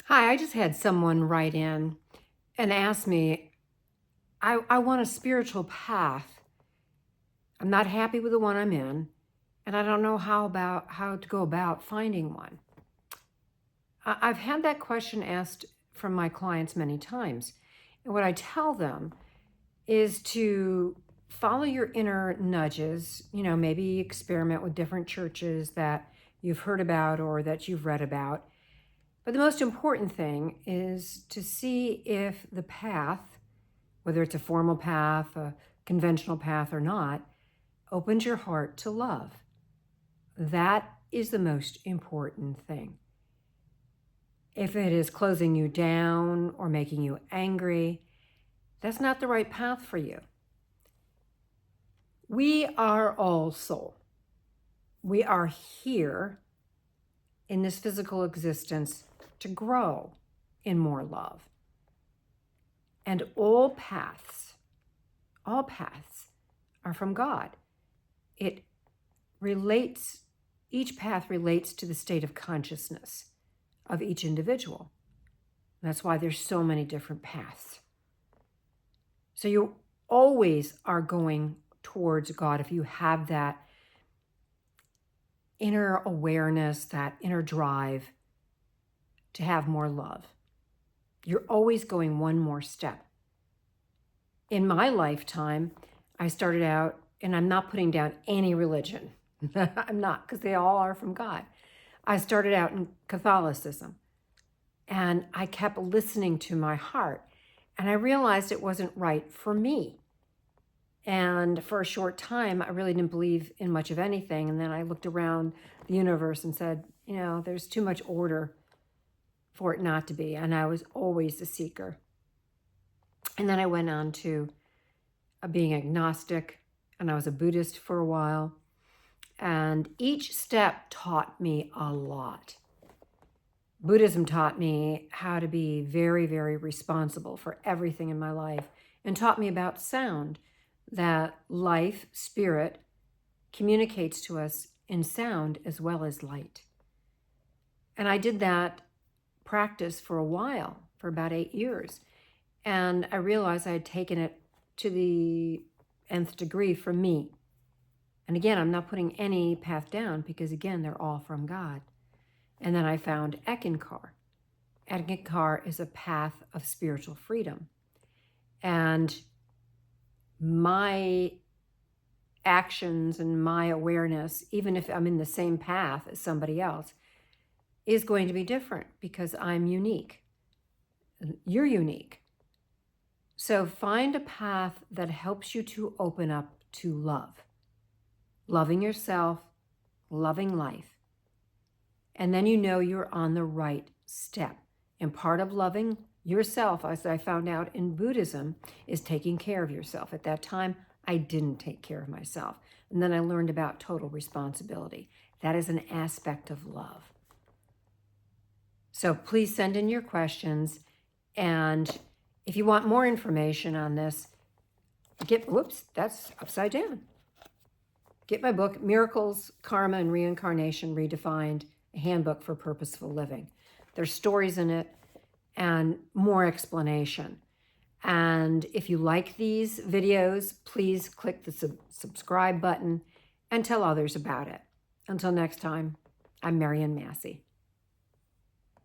Hi, I just had someone write in and ask me, I want a spiritual path. I'm not happy with the one I'm in, and I don't know how to go about finding one. I've had that question asked from my clients many times. And what I tell them is to follow your inner nudges, maybe experiment with different churches that you've heard about or that you've read about. But the most important thing is to see if the path, whether it's a formal path, a conventional path or not, opens your heart to love. That is the most important thing. If it is closing you down or making you angry, that's not the right path for you. We are all soul. We are here in this physical existence to grow in more love. And all paths are from God. Each path relates to the state of consciousness of each individual. That's why there's so many different paths. So you always are going towards God if you have that inner awareness, that inner drive to have more love. You're always going one more step. In my lifetime, I started out, and I'm not putting down any religion. I'm not, because they all are from God. I started out in Catholicism, and I kept listening to my heart, and I realized it wasn't right for me. And for a short time, I really didn't believe in much of anything. And then I looked around the universe and said, there's too much order for it not to be. And I was always a seeker. And then I went on to being agnostic, and I was a Buddhist for a while. And each step taught me a lot. Buddhism taught me how to be very, very responsible for everything in my life, and taught me about sound, that life, spirit, communicates to us in sound as well as light. And I did that practice for a while, for about 8 years. And I realized I had taken it to the nth degree for me. And again, I'm not putting any path down because, again, they're all from God. And then I found Eckankar. Eckankar is a path of spiritual freedom. And my actions and my awareness, even if I'm in the same path as somebody else, is going to be different because I'm unique. You're unique. So find a path that helps you to open up to love. Loving yourself, loving life. And then you're on the right step. And part of loving yourself, as I found out in Buddhism, is taking care of yourself. At that time, I didn't take care of myself. And then I learned about total responsibility. That is an aspect of love. So please send in your questions. And if you want more information on this, that's upside down. Get my book, Miracles, Karma, and Reincarnation Redefined, a Handbook for Purposeful Living. There's stories in it and more explanation. And if you like these videos, please click the subscribe button and tell others about it. Until next time, I'm Marian Massie.